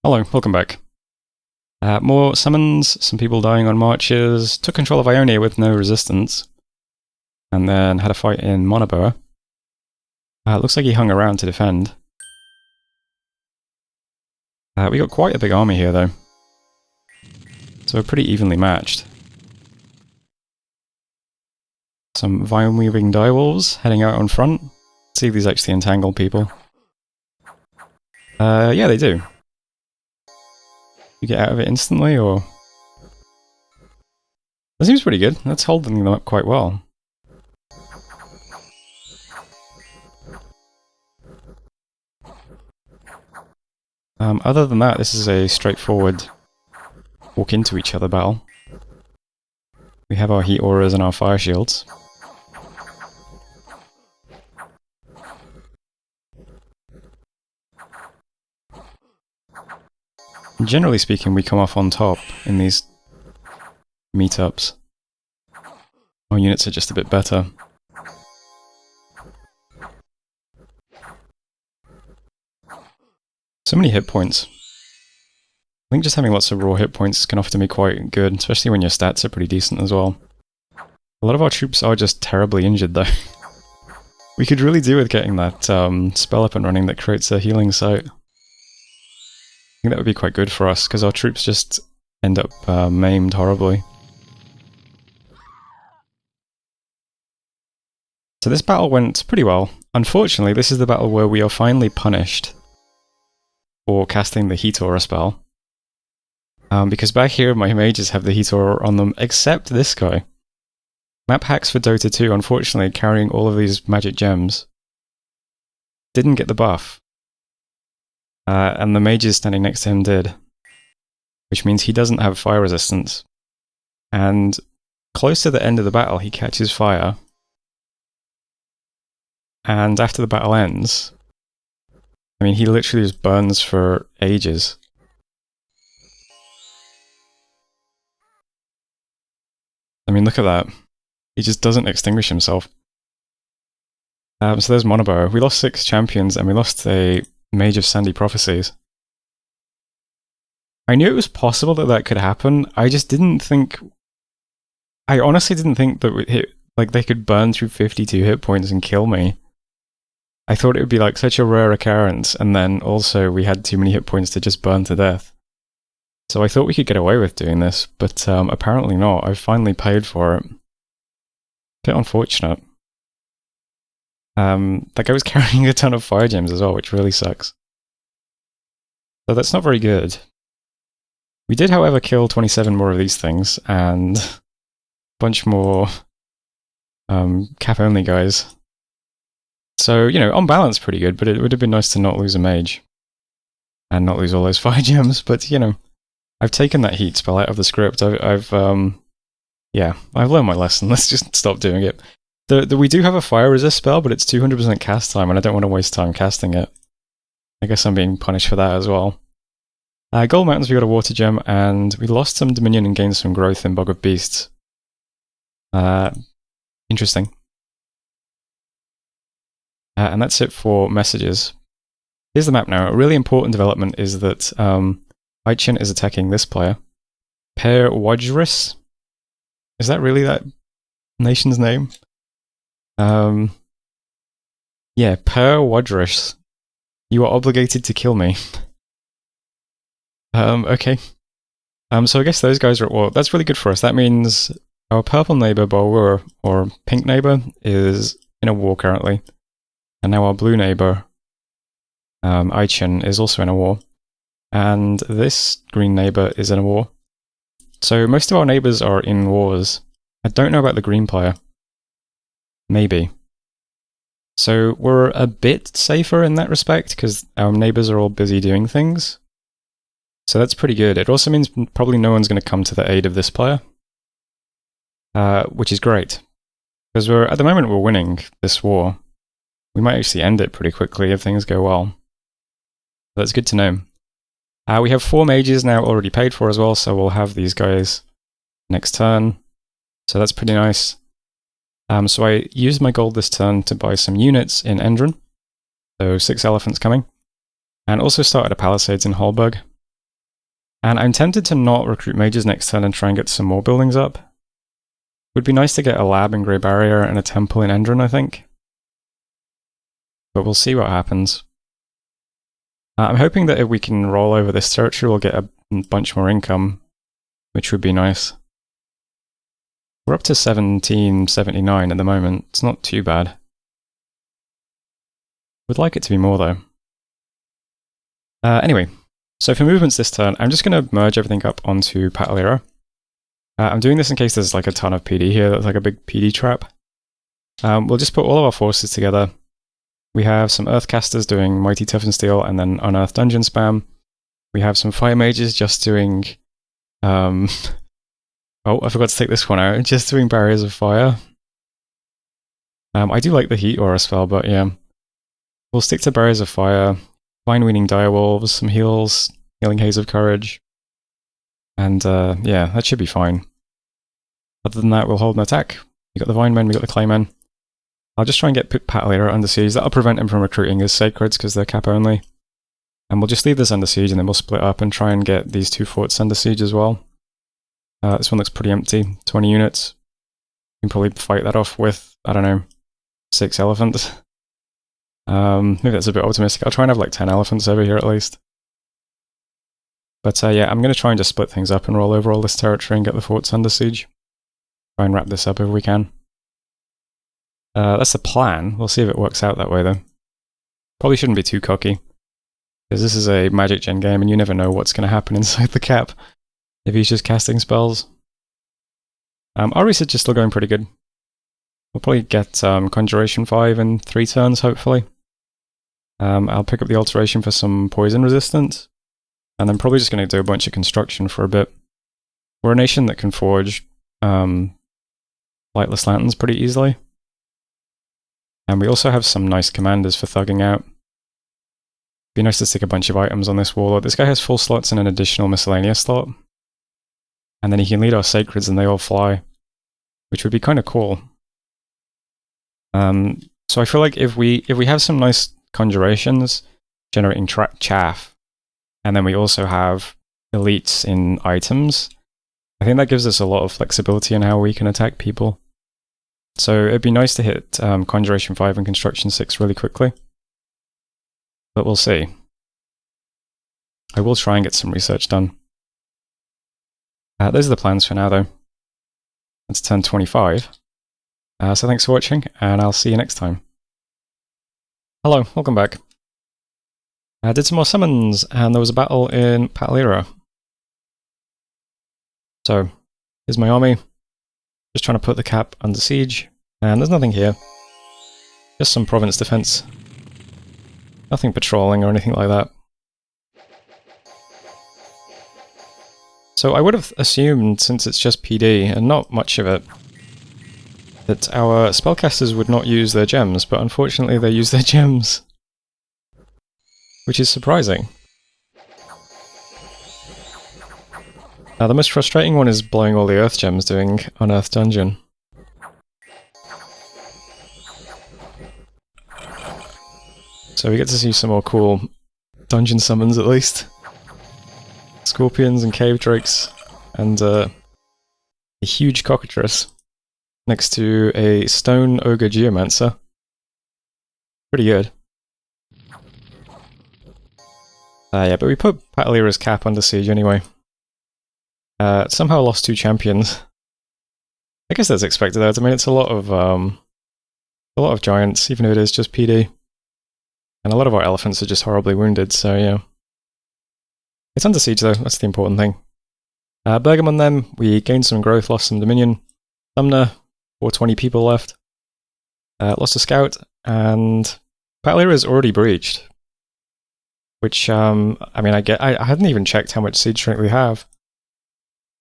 Hello, welcome back. More summons, some people dying on marches, took control of Ionia with no resistance, and then had a fight in Monoboa. Looks like he hung around to defend. We got quite a big army here though, so we're pretty evenly matched. Some vine-weaving direwolves heading out on front. Let's see if these actually entangle people. Yeah, they do. You get out of it instantly, or...? That seems pretty good. That's holding them up quite well. Other than that, this is a straightforward walk into each other battle. We have our heat auras and our fire shields. Generally speaking, we come off on top in these meetups. Our units are just a bit better. So many hit points. I think just having lots of raw hit points can often be quite good, especially when your stats are pretty decent as well. A lot of our troops are just terribly injured though. We could really do with getting that spell up and running that creates a healing site. I think that would be quite good for us, because our troops just end up maimed horribly. So this battle went pretty well. Unfortunately, this is the battle where we are finally punished for casting the Heat Aura spell. Because back here my mages have the Heat Aura on them, except this guy. Map hacks for Dota 2, unfortunately, carrying all of these magic gems, didn't get the buff. And the mages standing next to him did. Which means he doesn't have fire resistance. And close to the end of the battle, he catches fire. And after the battle ends, I mean, he literally just burns for ages. I mean, look at that. He just doesn't extinguish himself. So there's Monoboa. We lost 6 champions and we lost a Mage of Sandy Prophecies. I knew it was possible that that could happen. I just didn't think... I honestly didn't think that they could burn through 52 hit points and kill me. I thought it would be like such a rare occurrence, and then also we had too many hit points to just burn to death. So I thought we could get away with doing this, but apparently not. I finally paid for it. Bit unfortunate. That guy was carrying a ton of fire gems as well, which really sucks. So that's not very good. We did, however, kill 27 more of these things, and a bunch more cap-only guys. So, you know, on balance pretty good, but it would have been nice to not lose a mage. And not lose all those fire gems, but, you know, I've taken that heat spell out of the script. I've learned my lesson. Let's just stop doing it. We do have a fire resist spell, but it's 200% cast time, and I don't want to waste time casting it. I guess I'm being punished for that as well. Gold Mountains, we got a water gem, and we lost some dominion and gained some growth in Bog of Beasts. Interesting. And that's it for messages. Here's the map now. A really important development is that Itsmu is attacking this player. Per Wajris? Is that really that nation's name? Yeah, Per Wajris. You are obligated to kill me. Okay. So I guess those guys are at war. That's really good for us. That means our purple neighbor, Balwur, or pink neighbor, is in a war currently. And now our blue neighbor, Itsmu, is also in a war. And this green neighbor is in a war. So most of our neighbors are in wars. I don't know about the green player. Maybe. So we're a bit safer in that respect, because our neighbors are all busy doing things. So that's pretty good. It also means probably no one's going to come to the aid of this player. Which is great. Because at the moment we're winning this war. We might actually end it pretty quickly if things go well. That's good to know. We have 4 mages now already paid for as well, so we'll have these guys next turn. So that's pretty nice. So I used my gold this turn to buy some units in Endron. So 6 elephants coming. And also started a palisades in Holberg. And I'm tempted to not recruit mages next turn and try and get some more buildings up. Would be nice to get a lab in Grey Barrier and a temple in Endron, I think. But we'll see what happens. I'm hoping that if we can roll over this territory, we'll get a bunch more income, which would be nice. We're up to 1779 at the moment. It's not too bad. Would like it to be more, though. Anyway, so for movements this turn, I'm just going to merge everything up onto Patalira. I'm doing this in case there's like a ton of PD here. That's like a big PD trap. We'll just put all of our forces together. We have some Earthcasters doing Mighty Toughen Steel and then Unearthed Dungeon spam. We have some Fire Mages just doing... oh, I forgot to take this one out. Just doing Barriers of Fire. I do like the Heat Aura spell, but yeah. We'll stick to Barriers of Fire, Vine Weaning Direwolves, some heals, Healing Haze of Courage. And yeah, that should be fine. Other than that, we'll hold an attack. We got the Vine Men, we got the Claymen. I'll just try and get Patalira under siege. That'll prevent him from recruiting his Sacreds because they're cap only. And we'll just leave this under siege and then we'll split up and try and get these two forts under siege as well. This one looks pretty empty, 20 units. You can probably fight that off with, I don't know, 6 elephants. Maybe that's a bit optimistic. I'll try and have like 10 elephants over here at least. But yeah, I'm going to try and just split things up and roll over all this territory and get the forts under siege. Try and wrap this up if we can. That's the plan. We'll see if it works out that way though. Probably shouldn't be too cocky. Because this is a MagicGen game and you never know what's going to happen inside the cap. If he's just casting spells. Our research is still going pretty good. We'll probably get Conjuration 5 in 3 turns, hopefully. I'll pick up the Alteration for some poison resistance. And I'm probably just going to do a bunch of construction for a bit. We're a nation that can forge lightless lanterns pretty easily. And we also have some nice commanders for thugging out. Be nice to stick a bunch of items on this warlord. This guy has full slots and an additional miscellaneous slot. And then he can lead our sacreds and they all fly. Which would be kind of cool. So I feel like if we have some nice conjurations generating chaff, and then we also have elites in items, I think that gives us a lot of flexibility in how we can attack people. So it'd be nice to hit Conjuration 5 and Construction 6 really quickly. But we'll see. I will try and get some research done. Those are the plans for now though. It's turn 25. So thanks for watching, and I'll see you next time. Hello, welcome back. I did some more summons, and there was a battle in Patalira. So, here's my army. Just trying to put the cap under siege, and there's nothing here. Just some province defense. Nothing patrolling or anything like that. So I would have assumed, since it's just PD, and not much of it, that our spellcasters would not use their gems, but unfortunately they use their gems. Which is surprising. Now the most frustrating one is blowing all the earth gems doing Unearthed Dungeon. So we get to see some more cool dungeon summons at least. Scorpions and cave drakes, and a huge cockatrice next to a stone ogre geomancer. Pretty good. Yeah, but we put Patalira's cap under siege anyway. Somehow lost 2 champions. I guess that's expected though. I mean, it's a lot of giants, even if it is just PD. And a lot of our elephants are just horribly wounded, so yeah. It's under siege though, that's the important thing. Bergamon then, we gained some growth, lost some dominion. Sumner, 420 people left. Lost a scout, and Patalira is already breached. Which, I mean, I hadn't even checked how much siege strength we have.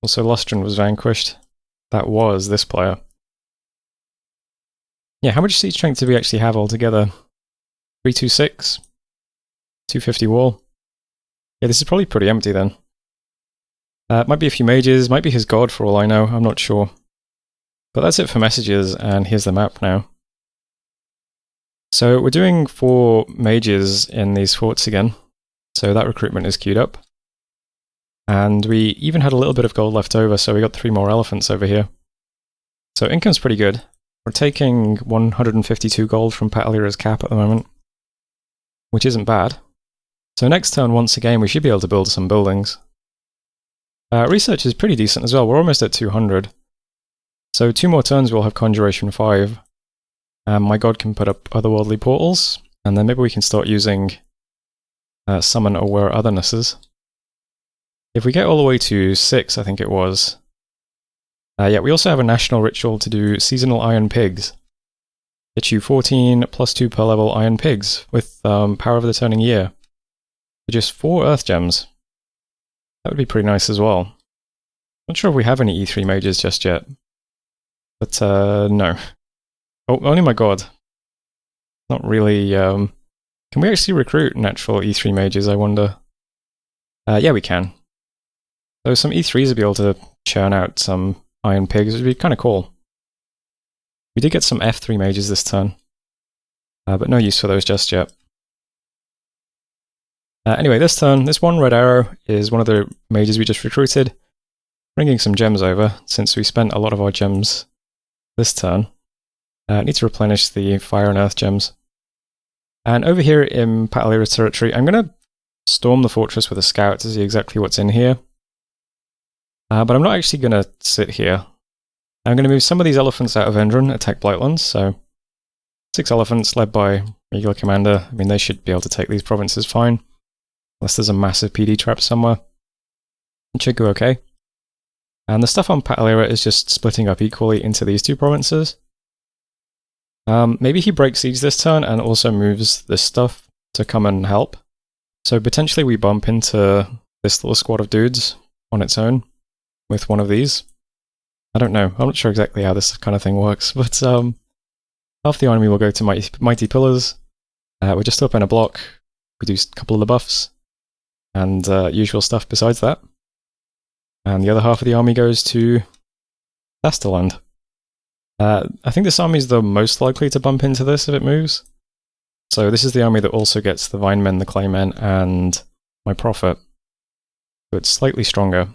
Also, Lustron was vanquished. That was this player. Yeah, how much siege strength do we actually have altogether? 326? 250 wall? Yeah, this is probably pretty empty then. Might be a few mages, might be his god for all I know, I'm not sure. But that's it for messages, and here's the map now. So we're doing 4 mages in these forts again. So that recruitment is queued up. And we even had a little bit of gold left over, so we got 3 more elephants over here. So income's pretty good. We're taking 152 gold from Patalira's cap at the moment, which isn't bad. So next turn, once again, we should be able to build some buildings. Research is pretty decent as well. We're almost at 200. So 2 more turns we'll have Conjuration 5. My god can put up otherworldly portals, and then maybe we can start using Summon Aware Othernesses. If we get all the way to 6, I think it was. Yeah, we also have a national ritual to do Seasonal Iron Pigs. Get you 14 plus 2 per level Iron Pigs with Power of the Turning Year. For just 4 Earth Gems. That would be pretty nice as well. Not sure if we have any E3 mages just yet. But no. Oh, only my god. Not really. Can we actually recruit natural E3 mages, I wonder? Yeah, we can. So some E3s will be able to churn out some Iron Pigs. It would be kind of cool. We did get some F3 mages this turn. But no use for those just yet. Anyway, this turn, this one red arrow is one of the mages we just recruited. Bringing some gems over, since we spent a lot of our gems this turn. Need to replenish the fire and earth gems. And over here in Patalira territory, I'm going to storm the fortress with a scout to see exactly what's in here. But I'm not actually going to sit here. I'm going to move some of these elephants out of Endron, attack Blightlands, so 6 elephants led by regular commander. I mean, they should be able to take these provinces fine. Unless there's a massive PD trap somewhere. It should go okay. And the stuff on Patalira is just splitting up equally into these 2 provinces. Maybe he breaks siege this turn and also moves this stuff to come and help. So potentially we bump into this little squad of dudes on its own with one of these. I don't know. I'm not sure exactly how this kind of thing works, but half the army will go to Mighty Pillars. We're just up in a block. We do a couple of the buffs and usual stuff besides that. And the other half of the army goes to Dasterland. I think this army is the most likely to bump into this if it moves. So this is the army that also gets the Vinemen, the Claymen, and my Prophet. So it's slightly stronger.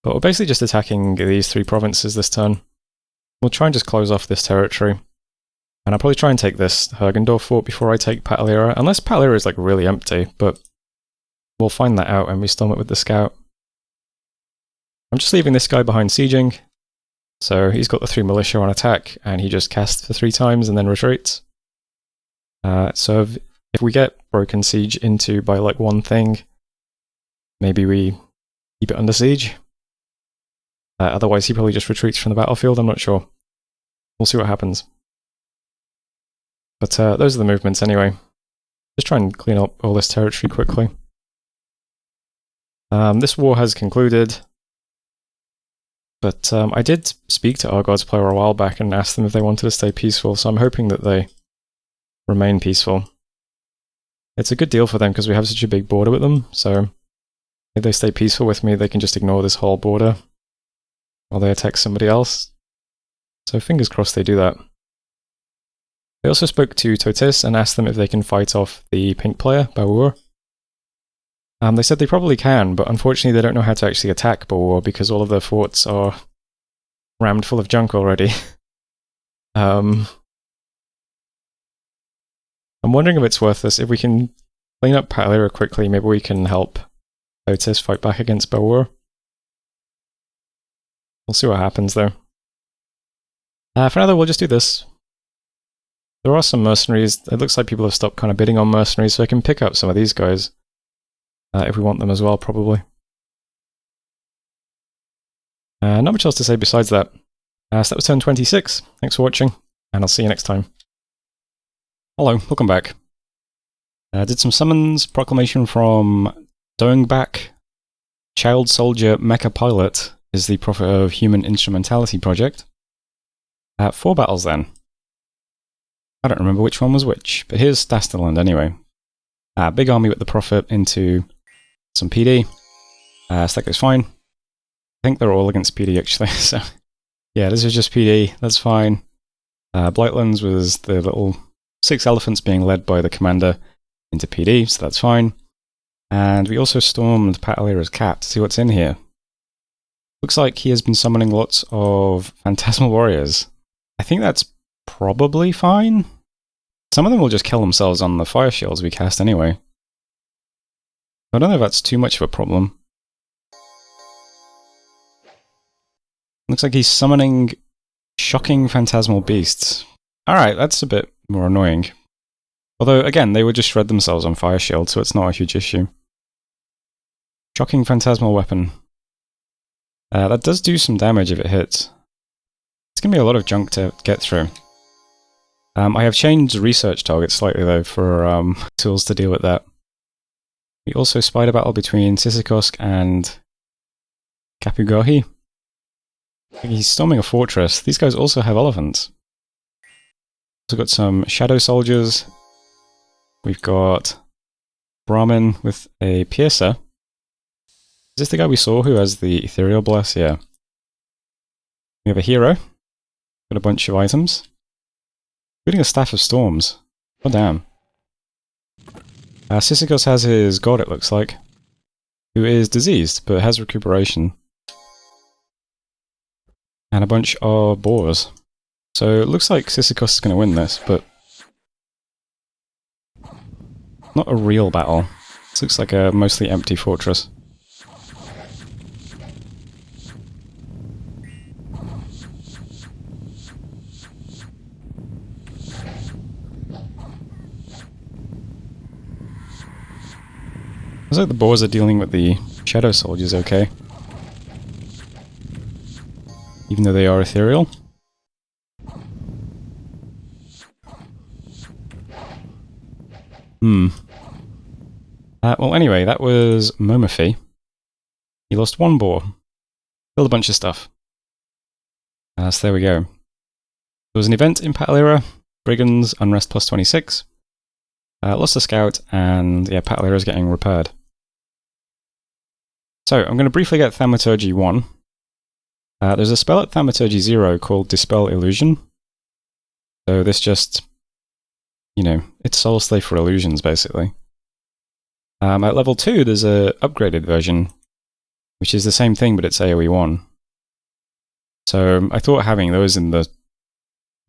But we're basically just attacking these 3 provinces this turn. We'll try and just close off this territory. And I'll probably try and take this Hergendorf fort before I take Patalira, unless Patalira is like really empty, but we'll find that out when we storm it with the scout. I'm just leaving this guy behind sieging. So he's got the 3 militia on attack, and he just casts for 3 times and then retreats. So if we get broken siege into by like one thing, maybe we keep it under siege. Otherwise he probably just retreats from the battlefield, I'm not sure. We'll see what happens. But those are the movements anyway. Just try and clean up all this territory quickly. This war has concluded. But I did speak to our God's player a while back and asked them if they wanted to stay peaceful, so I'm hoping that they remain peaceful. It's a good deal for them because we have such a big border with them, so if they stay peaceful with me, they can just ignore this whole border while they attack somebody else. So fingers crossed they do that. They also spoke to Totis and asked them if they can fight off the pink player, Bawur. They said they probably can, but unfortunately they don't know how to actually attack Bawur because all of their forts are rammed full of junk already. I'm wondering if it's worth this. If we can clean up Patalira quickly, maybe we can help Totis fight back against Bawur. We'll see what happens though. For now though, we'll just do this. There are some mercenaries. It looks like people have stopped kind of bidding on mercenaries, so I can pick up some of these guys. If we want them as well, probably. Not much else to say besides that. So that was turn 26. Thanks for watching, and I'll see you next time. Hello, welcome back. Did some summons, proclamation from Doingback. Child Soldier Mecha Pilot is the prophet of Human Instrumentality Project. 4 battles then. I don't remember which one was which, but here's Dasterland anyway. Big army with the prophet into some PD. So that goes fine. I think they're all against PD actually, so yeah, this is just PD, that's fine. Blightlands was the little 6 elephants being led by the commander into PD, so that's fine. And we also stormed Patalira's cap to see what's in here. Looks like he has been summoning lots of Phantasmal Warriors. I think that's probably fine. Some of them will just kill themselves on the fire shields we cast anyway. I don't know if that's too much of a problem. Looks like he's summoning shocking Phantasmal Beasts. Alright, that's a bit more annoying. Although, again, they would just shred themselves on fire shield, so it's not a huge issue. Shocking Phantasmal Weapon. That does do some damage if it hits. It's going to be a lot of junk to get through. I have changed research targets slightly though for tools to deal with that. We also spied a battle between Sisykosk and Kapugahi. He's storming a fortress. These guys also have elephants. Also got some shadow soldiers. We've got Brahmin with a piercer. Is this the guy we saw who has the ethereal bless? Yeah. We have a hero. Got a bunch of items. Including a staff of storms. Oh damn. Sisykosk has his god, it looks like, who is diseased but has recuperation. And a bunch of boars. So it looks like Sisykosk is going to win this, but not a real battle. This looks like a mostly empty fortress. Looks like the boars are dealing with the shadow soldiers okay. Even though they are ethereal. Well anyway, that was Momofi. He lost one boar. Killed a bunch of stuff. So there we go. There was an event in Patalira. Brigands, Unrest plus 26. Lost a scout, and yeah, Patalira is getting repaired. So, I'm going to briefly get Thaumaturgy 1. There's a spell at Thaumaturgy 0 called Dispel Illusion. So this just, you know, it's Soul Slave for illusions, basically. At level 2, there's a upgraded version, which is the same thing, but it's AoE 1. So I thought having those in the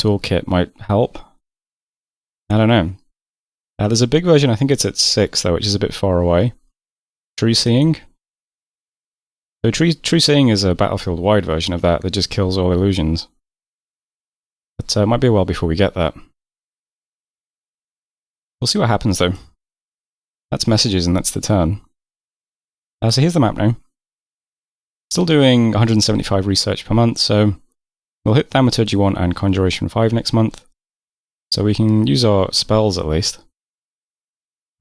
toolkit might help. I don't know. There's a big version, I think it's at 6, though, which is a bit far away. True Seeing. So True Seeing is a battlefield-wide version of that just kills all illusions. But it might be a while before we get that. We'll see what happens, though. That's messages, and that's the turn. So here's the map now. Still doing 175 research per month, so we'll hit Thaumaturgy 1 and Conjuration 5 next month. So we can use our spells, at least.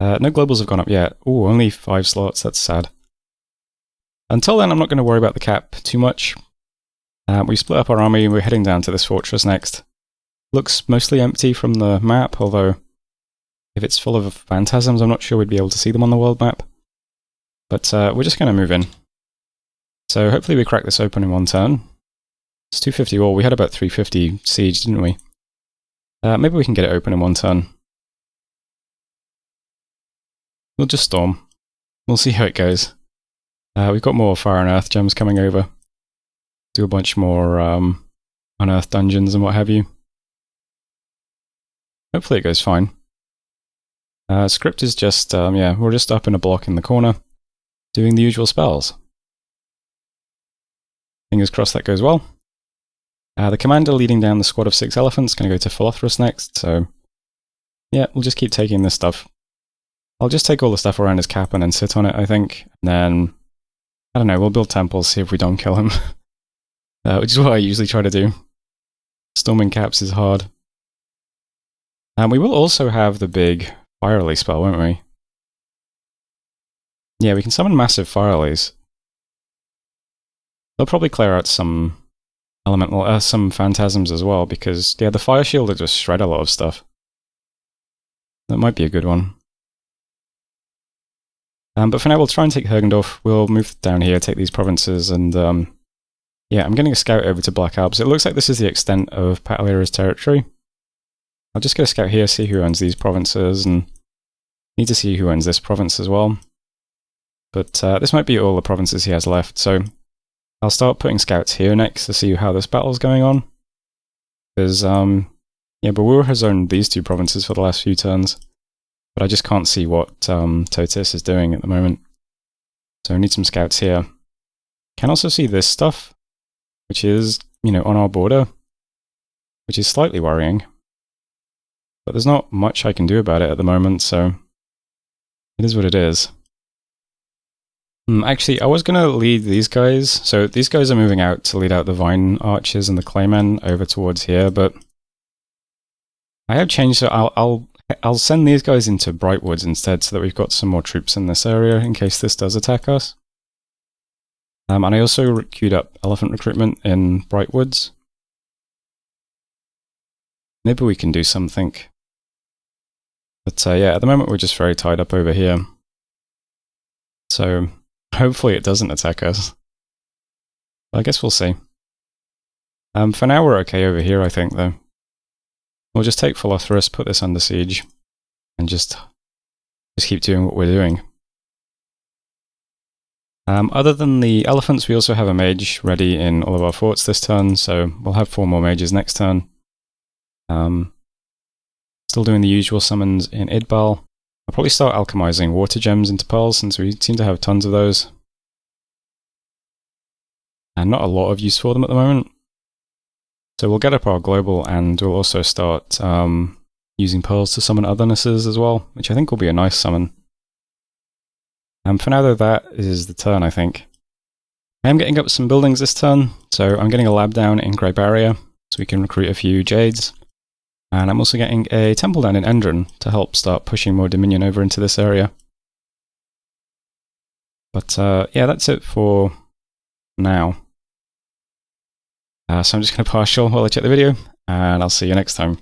No globals have gone up yet. Ooh, only 5 slots, that's sad. Until then, I'm not going to worry about the cap too much. We split up our army, we're heading down to this fortress next. Looks mostly empty from the map, although if it's full of phantasms, I'm not sure we'd be able to see them on the world map. But we're just going to move in. So hopefully we crack this open in one turn. It's 250 all, we had about 350 siege, didn't we? Maybe we can get it open in one turn. We'll just storm. We'll see how it goes. We've got more Fire and Earth gems coming over. Do a bunch more unearthed dungeons and what have you. Hopefully it goes fine. Script is just, yeah, we're just up in a block in the corner, doing the usual spells. Fingers crossed that goes well. The commander leading down the squad of 6 elephants, going to go to Philothrus next, so yeah, we'll just keep taking this stuff. I'll just take all the stuff around his cap and then sit on it, I think, and then, I don't know, we'll build temples, see if we don't kill him. Which is what I usually try to do. Storming caps is hard. And we will also have the big Fire Release spell, won't we? Yeah, we can summon massive Fire Release. They'll probably clear out some elemental, some phantasms as well, because, yeah, the Fire Shield will just shred a lot of stuff. That might be a good one. But for now, we'll try and take Hergendorf. We'll move down here, take these provinces, and yeah, I'm getting a scout over to Black Alps. It looks like this is the extent of Patalira's territory. I'll just get a scout here, see who owns these provinces, and need to see who owns this province as well. But this might be all the provinces he has left, so I'll start putting scouts here next to see how this battle's going on. Because, yeah, Bawur has owned these two provinces for the last few turns, but I just can't see what Totis is doing at the moment. So I need some scouts here. Can also see this stuff, which is, you know, on our border, which is slightly worrying. But there's not much I can do about it at the moment, so it is what it is. Actually, I was going to lead these guys. So these guys are moving out to lead out the Vine Archers and the Claymen over towards here, but I have changed, so I'll send these guys into Brightwoods instead, so that we've got some more troops in this area in case this does attack us. And I also queued up elephant recruitment in Brightwoods. Maybe we can do something. But yeah, at the moment we're just very tied up over here. So hopefully it doesn't attack us. I guess we'll see. For now we're okay over here, I think, though. We'll just take Philothrus, put this under siege, and just keep doing what we're doing. Other than the elephants, we also have a mage ready in all of our forts this turn, so we'll have 4 more mages next turn. Still doing the usual summons in Idbal. I'll probably start alchemizing water gems into pearls, since we seem to have tons of those. And not a lot of use for them at the moment. So we'll get up our global, and we'll also start using pearls to summon othernesses as well, which I think will be a nice summon. For now though, that is the turn, I think. I am getting up some buildings this turn, so I'm getting a lab down in Grey Barrier, so we can recruit a few Jades. And I'm also getting a temple down in Endron to help start pushing more Dominion over into this area. But yeah, that's it for now. So I'm just going to partial while I check the video, and I'll see you next time.